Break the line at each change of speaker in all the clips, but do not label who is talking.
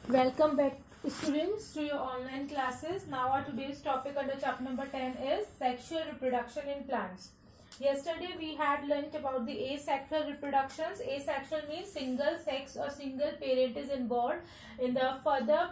Welcome back, students, to your online classes. Now our today's topic under chapter number 10 is sexual reproduction in plants. Yesterday we had learnt about the asexual reproductions. Asexual means single sex or single parent is involved in the further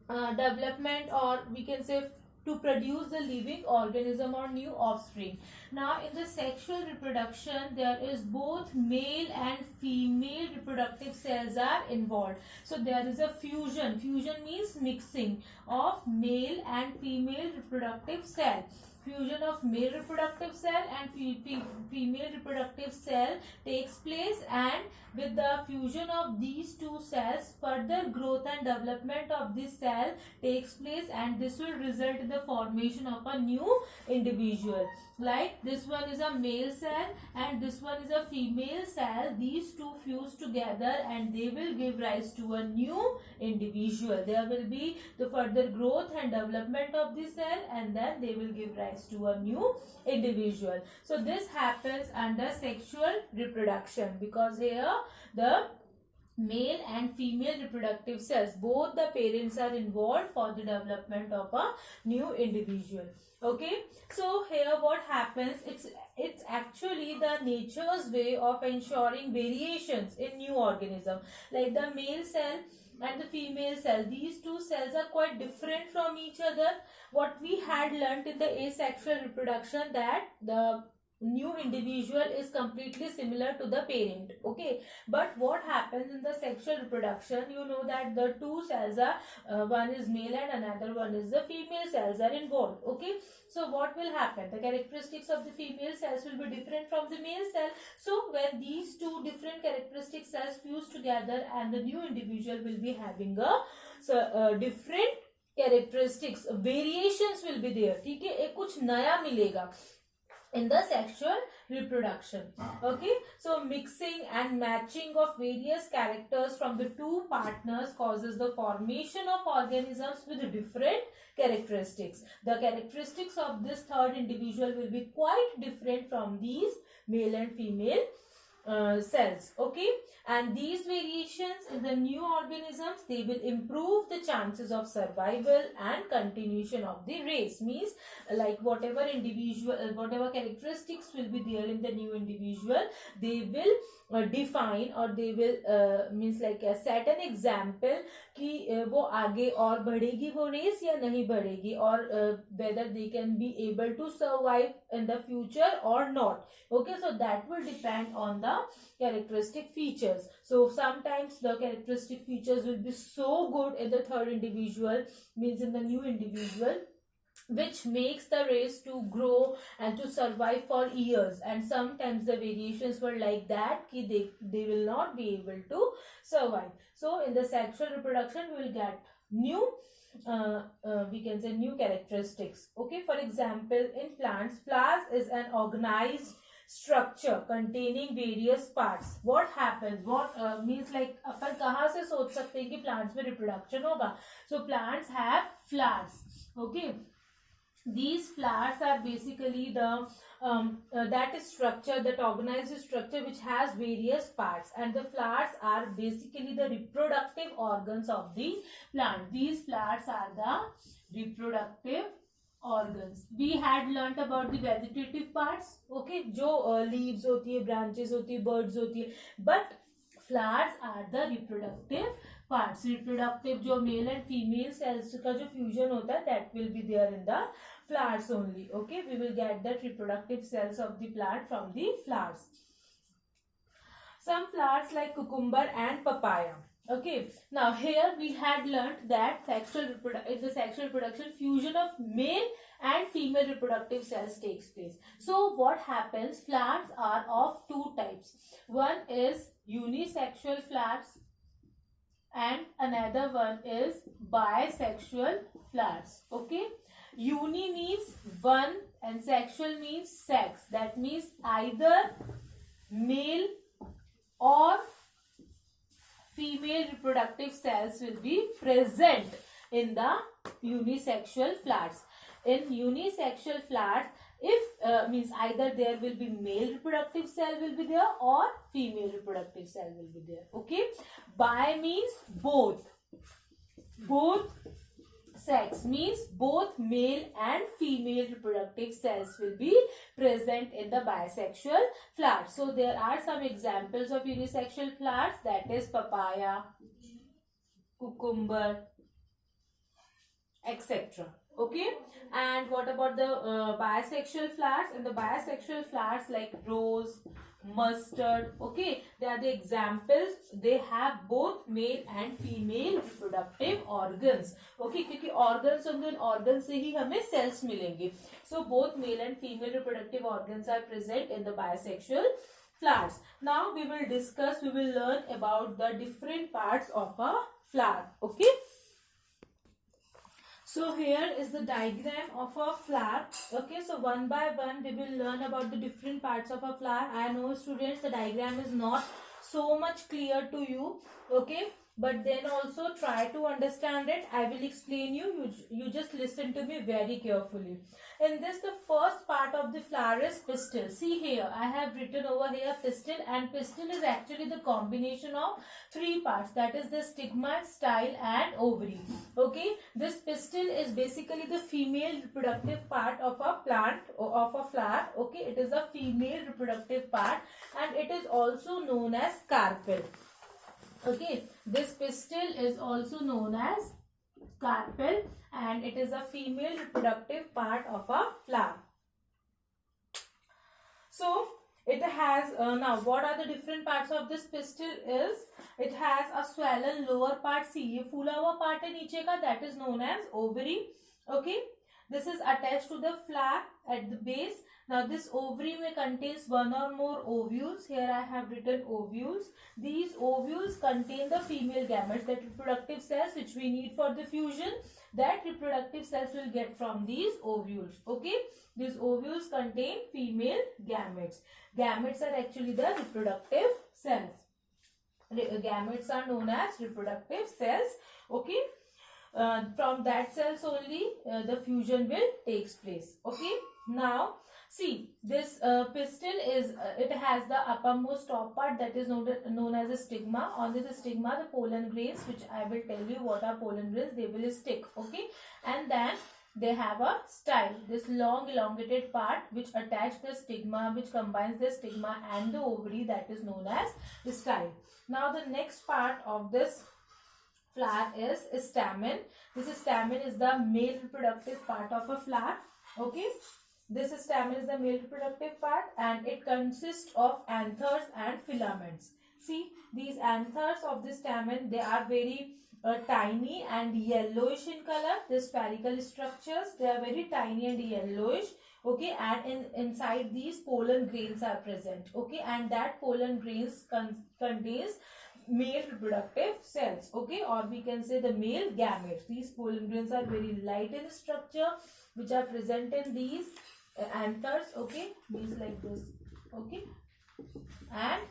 development, or we can say to produce the living organism or new offspring. Now in the sexual reproduction, there is both male and female reproductive cells are involved. So there is a fusion. Fusion means mixing of male and female reproductive cell. Fusion of male reproductive cell and female reproductive cell takes place, and with the fusion of these two cells, further growth and development of this cell takes place, and this will result in the formation of a new individual. Like this one is a male cell and this one is a female cell. These two fuse together and they will give rise to a new individual. There will be the further growth and development of the cell, and then they will give rise to a new individual. So this happens under sexual reproduction, because here the male and female reproductive cells, both the parents are involved for the development of a new individual. Okay, so here what happens, it's actually the nature's way of ensuring variations in new organism. Like the male cell and the female cell, these two cells are quite different from each other. What we had learnt in the asexual reproduction, that the new individual is completely similar to the parent. Okay, but what happens in the sexual reproduction, you know that the two cells are one is male and another one is the female cells are involved. Okay, so what will happen, the characteristics of the female cells will be different from the male cell. So when these two different characteristic cells fuse together, and the new individual will be having a different characteristics, variations will be there. ठीक है, एक कुछ नया मिलेगा in the sexual reproduction. Okay, so mixing and matching of various characters from the two partners causes the formation of organisms with different characteristics. The characteristics of this third individual will be quite different from these male and female cells. Okay, and these variations in the new organisms, they will improve the chances of survival and continuation of the race. Means like whatever individual, whatever characteristics will be there in the new individual, they will define, or they will means like set an example कि वो आगे और बढ़ेगी वो race या नहीं बढ़ेगी, और whether they can be able to survive in the future or not. Okay, so that will depend on the characteristic features. So sometimes the characteristic features will be so good in the third individual, means in the new individual, which makes the race to grow and to survive for years, and sometimes the variations were like that ki they will not be able to survive. So in the sexual reproduction we will get new we can say new characteristics. Okay, for example, in plants, flowers is an organized structure containing various parts. What happens, what means like अपन कहाँ से सोच सकते हैं कि plants में reproduction होगा? So plants have flowers. Okay, these flowers are basically the that is structure, that organized structure which has various parts, and the flowers are basically the reproductive organs of the plant. These flowers are the reproductive organs. We had learnt about the vegetative parts. Okay, जो leaves होती है, branches होती है, birds होती है, but flowers are the reproductive parts. Reproductive जो male and female cells का जो fusion होता है, that will be there in the flowers only. Okay, we will get that reproductive cells of the plant from the flowers. Some flowers like cucumber and papaya. Okay, now here we had learnt that in the sexual reproduction, fusion of male and female reproductive cells takes place. So what happens, flowers are of two types. One is unisexual flowers and another one is bisexual flowers. Okay, uni means one and sexual means sex. That means either male or female reproductive cells will be present in the unisexual flowers. In unisexual flowers, if means either there will be male reproductive cell will be there or female reproductive cell will be there. Okay, bi means both. both sex means both male and female reproductive cells will be present in the bisexual flower. So there are some examples of unisexual flowers, that is papaya, cucumber, etc. Okay, and what about the bisexual flowers? And the bisexual flowers like rose, mustard, okay, they are the examples. They have both male and female reproductive organs. Okay, क्योंकि organs होंगे, उन organs से ही हमें cells मिलेंगे. So both male and female reproductive organs are present in the bisexual flowers. Now we will learn about the different parts of a flower. Okay. So here is the diagram of a flower. Okay, so one by one we will learn about the different parts of a flower. I know students, the diagram is not so much clear to you. Okay, but then also try to understand it. I will explain you just listen to me very carefully. In this, the first part of the flower is pistil. See here, I have written over here pistil, and pistil is actually the combination of three parts, that is the stigma, style and ovary. Okay, this pistil is basically the female reproductive part of a plant, of a flower. Okay, it is a female reproductive part, and it is also known as carpel. Okay, this pistil is also known as carpel, and it is a female reproductive part of a flower. So it has now what are the different parts of this pistil is, it has a swollen lower part. See, ये फूला हुआ part है नीचे का, that is known as ovary. Okay, this is attached to the flower at the base. Now this ovary may contains one or more ovules. Here I have written ovules. These ovules contain the female gametes, that reproductive cells which we need for the fusion. That reproductive cells will get from these ovules. Okay, these ovules contain female gametes. Gametes are actually the reproductive cells. Gametes are known as reproductive cells. Okay, from that cells only the fusion will takes place. Okay, now see, this pistil is it has the uppermost top part, that is known as a stigma. On this stigma, the pollen grains, which I will tell you what are pollen grains, they will stick. Okay, and then they have a style, this long elongated part which attach the stigma, which combines the stigma and the ovary, that is known as the style. Now the next part of this flower is stamen. This stamen is the male reproductive part of a flower. Okay, this stamen is the male reproductive part, and it consists of anthers and filaments. See, these anthers of the stamen, they are very tiny and yellowish in color. The spherical structures, they are very tiny and yellowish. Okay, and inside these pollen grains are present. Okay, and that pollen grains contains male reproductive cells. Okay, or we can say the male gametes. These pollen grains are very light in structure, which are present in these anthers. Okay, these like this. Okay, and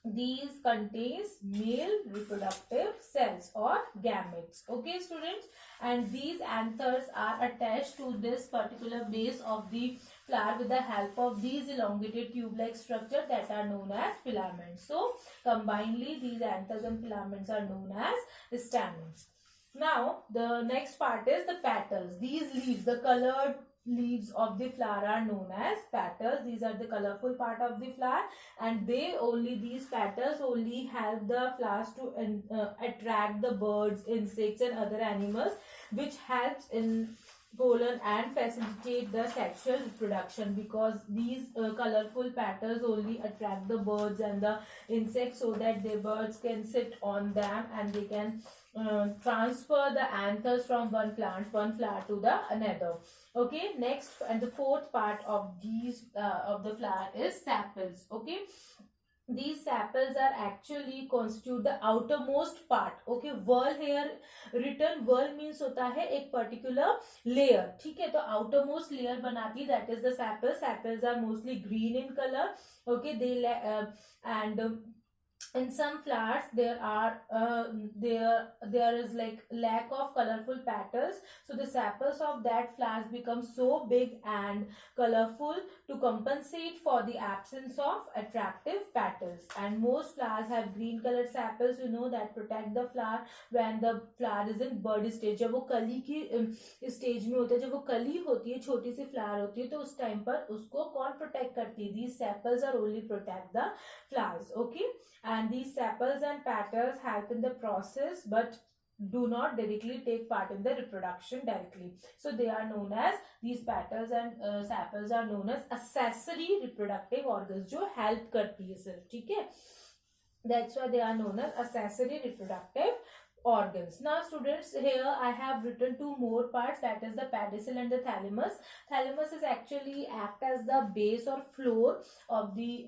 these contains male reproductive cells or gametes. Okay, students, and these anthers are attached to this particular base of the flower with the help of these elongated tube-like structure that are known as filaments. So combinedly, these anthers and filaments are known as stamens. Now the next part is the petals. These leaves, the colored leaves of the flower, are known as petals. These are the colorful part of the flower, and these petals only help the flowers to attract the birds, insects and other animals, which helps in pollen and facilitate the sexual reproduction, because these colorful petals only attract the birds and the insects, so that the birds can sit on them and they can transfer the anthers from one flower to the another. Okay, next, and the fourth part of these of the flower is sepals. Okay, these sepals are actually constitute the outermost part. Okay, whorl here written, whorl means होता है एक particular layer. ठीक है, तो outermost layer बनाती, that is the sepals. Sepals are mostly green in color. Okay, they and in some flowers there is like lack of colorful petals, so the sepals of that flowers become so big and colorful to compensate for the absence of attractive petals. And most flowers have green colored sepals, that protect the flower when the flower is in bud stage. जब वो कली की stage में होता है, जब वो कली होती है, छोटी सी फ्लावर होती है, तो उस टाइम पर उसको कौन प्रोटेक्ट करती है? These sepals are only protect the flowers. Okay, and these sepals and petals help in the process but do not directly take part in the reproduction directly. So they are known as, these petals and sepals are known as accessory reproductive organs, जो help करती है सिर्फ, ठीक है? That's why they are known as accessory reproductive organs. Now students, here I have written two more parts, that is the pedicel and the thalamus. Thalamus is actually act as the base or floor of the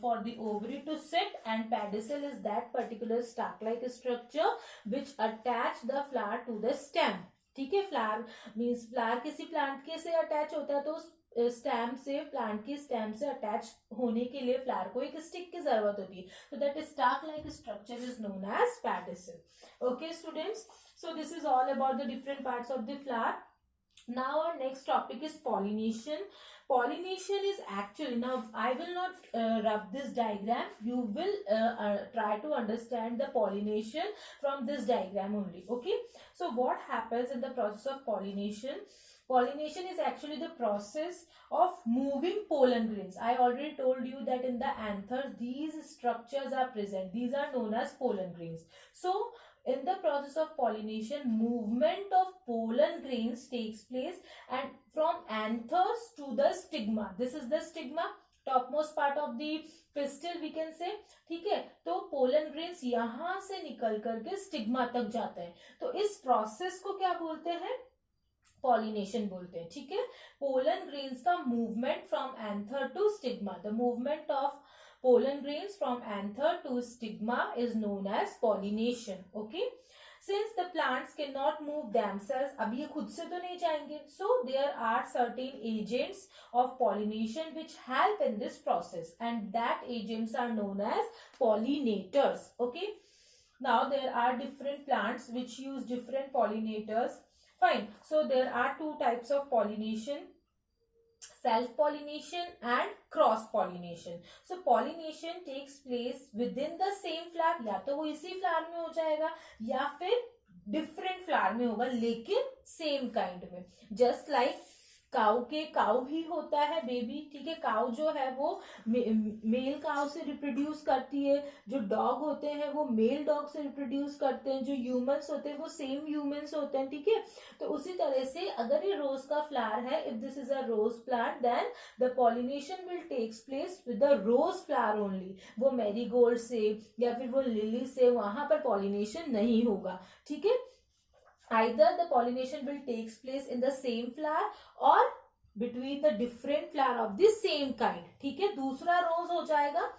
for the ovary to sit, and pedicel is that particular stalk like structure which attach the flower to the stem. ठीक है, flower means flower किसी plant के से attach होता है, तो stem से, plant की स्टेम से अटैच होने के लिए फ्लावर को एक स्टिक की जरूरत होती है, so that stalk like structure is known as pedicel. Okay students, so this is all about the different parts of the flower. Now our next topic is pollination. Pollination is actually, now I will not rub this diagram, you will try to understand the pollination from this diagram only. Okay, so what happens in the process of pollination? Pollination is actually the process of moving pollen grains. I already told you that in the anthers these structures are present. These are known as pollen grains. So in the process of pollination, movement of pollen grains takes place, and from anthers to the stigma. This is the stigma, topmost part of the pistil we can say. ठीक है, तो pollen grains यहाँ से निकल करके stigma तक जाते हैं, तो इस प्रोसेस को क्या बोलते हैं? पॉलिनेशन बोलते हैं. ठीक है, पोलन ग्रेन्स का movement from anther to stigma, the movement of pollen grains from anther to stigma is known as pollination. Okay, since the plants cannot move themselves, अब ये खुद से तो नहीं जाएंगे, so there are certain agents of pollination which help in this process, and that agents are known as pollinators. Okay, now there are different plants which use different pollinators. Fine, so there are two types of pollination, self pollination and cross pollination. So pollination takes place within the same flower, या तो वो इसी flower में हो जाएगा या फिर different flower में होगा लेकिन सेम काइंड में. जस्ट लाइक काउ भी होता है बेबी. ठीक है, काउ जो है वो मेल काउ से रिप्रोड्यूस करती है, जो डॉग होते हैं वो मेल डॉग से रिप्रोड्यूस करते हैं, जो ह्यूमंस होते हैं वो सेम ह्यूमंस होते हैं. ठीक है, तो उसी तरह से अगर ये रोज का फ्लावर है, if this is a rose plant, then the pollination will takes place with the rose flower only. वो मैरीगोल्ड से या फिर वो लिली से वहां पर पॉलिनेशन नहीं होगा. ठीक है, either the pollination will takes place in the same flower or between the different flower of the same kind. ठीक है, दूसरा रोज हो जाएगा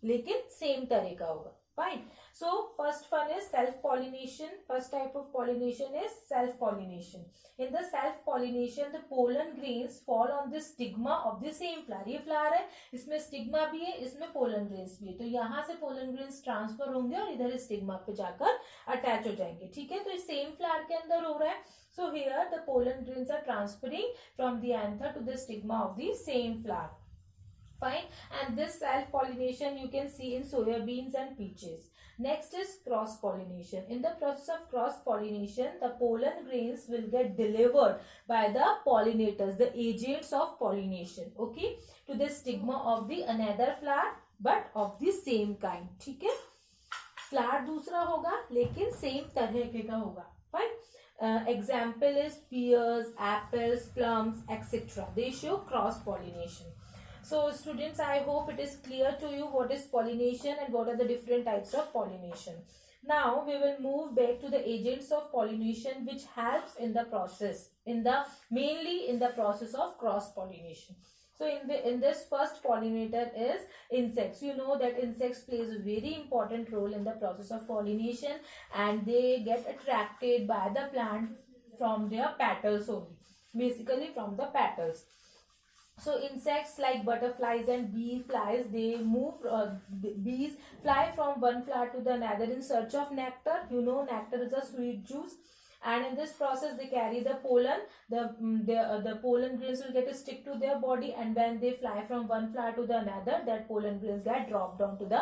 लेकिन सेम तरह का होगा. Fine. So first one is self pollination. First type of pollination is self pollination. In the self pollination, the pollen grains fall on the stigma of the same flower. ये flower है, इसमें stigma भी है, इसमें pollen grains भी है, तो यहाँ से pollen grains ट्रांसफर होंगे और इधर stigma पे जाकर अटैच हो जाएंगे. ठीक है, तो इस सेम flower के अंदर हो रहा है. So here the pollen grains are transferring from the anther to the stigma of the same flower. Fine, and this self pollination you can see in soyabeans and peaches. Next is cross pollination. In the process of cross pollination, the pollen grains will get delivered by the pollinators, the agents of pollination, okay, to the stigma of the another flower but of the same kind. ठीक है, flower दूसरा होगा लेकिन same तरह का होगा. Fine. Example is pears, apples, plums, etc. They show cross pollination. So students, I hope it is clear to you what is pollination and what are the different types of pollination. Now we will move back to the agents of pollination which helps in the process, mainly in the process of cross pollination. So in this first pollinator is insects. You know that insects plays a very important role in the process of pollination, and they get attracted by the plant from their petals only, basically from the petals. So insects like butterflies and bee flies, they move, bees fly from one flower to the another in search of nectar. You know, nectar is a sweet juice, and in this process they carry the pollen. The pollen grains will get a stick to their body, and when they fly from one flower to the another, that pollen grains get dropped onto the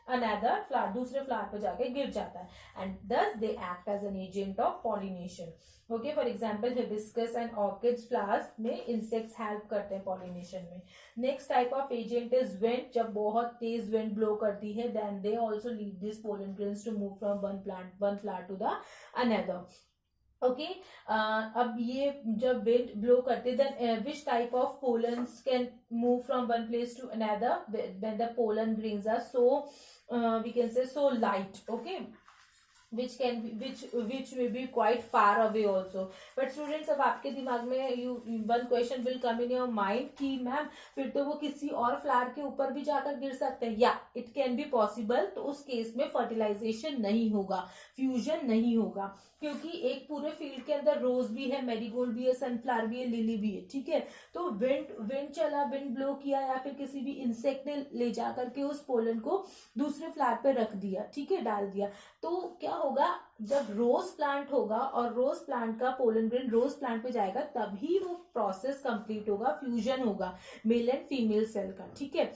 another flower, दूसरे flower पे जाके गिर जाता है, and thus they act as an agent of pollination. Okay, for example hibiscus and orchids flowers में insects help करते हैं pollination में. Next type of agent is wind. जब बहुत तेज wind blow करती है, then they also lead these pollen grains to move from one flower to the another. Okay, अब ये जब wind blow करते, then which type of pollens can move from one place to another when the pollen grains are so we can say so light. Okay, which can be which may be quite far away also. But students, अब आपके दिमाग में one question will come in your mind कि ma'am फिर तो वो किसी और फ्लावर के ऊपर भी जाकर गिर सकते हैं. या इट कैन बी पॉसिबल. तो उस केस में फर्टिलाइजेशन नहीं होगा, फ्यूजन नहीं होगा, क्योंकि एक पूरे फील्ड के अंदर रोज भी है, मैरीगोल्ड भी है, सनफ्लावर भी है, लिली भी है. ठीक है, तो विंड चला, विंड ब्लो किया, या फिर किसी भी इंसेक्ट ने ले जाकर के उस पोलन को दूसरे फ्लावर पे रख दिया, ठीक है, डाल दिया. तो क्या होगा, जब रोज प्लांट होगा और रोज प्लांट का पोलन ग्रेन रोज प्लांट पे जाएगा, तभी वो प्रोसेस कंप्लीट होगा, फ्यूजन होगा मेल एंड फीमेल सेल का. ठीक है,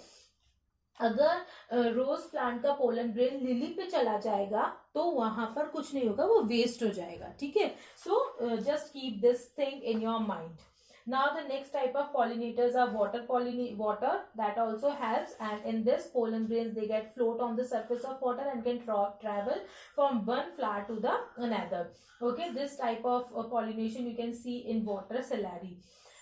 अगर रोज प्लांट का पोलन ग्रेन लिली पे चला जाएगा तो वहां पर कुछ नहीं होगा, वो वेस्ट हो जाएगा. ठीक है, so just keep this thing in your mind. Now the next type of pollinators are water that also helps, and in this pollen grains they get float on the surface of water and can travel from one flower to the another. Okay, this type of pollination you can see in water salary.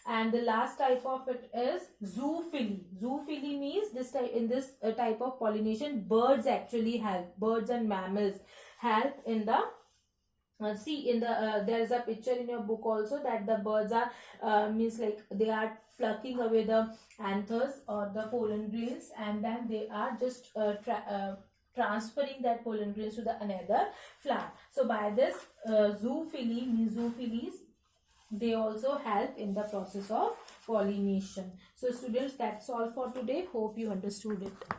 And the last type of it is zoophily. Zoophily means this type, in this type of pollination birds actually help, birds and mammals help in the see in the there is a picture in your book also that the birds are means like they are plucking away the anthers or the pollen grains, and then they are just transferring that pollen grains to the another flower. So by this zoophily means zoophiles, they also help in the process of pollination. So students, that's all for today. Hope you understood it.